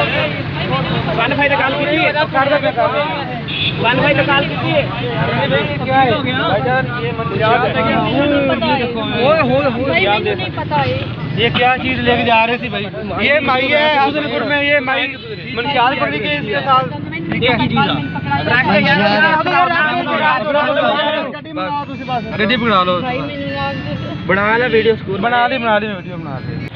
One भाई निकाल कीजिए, वन भाई निकाल कीजिए। क्या हो गया भाईजान? ये नहीं पता है ये क्या चीज लेके जा रहे थे भाई। ये माई है हसनपुर में, ये माई मनशालपुर के इसके साथ गड्डी पकड़ा लो, बना ले वीडियो, बना दी वीडियो बना दे।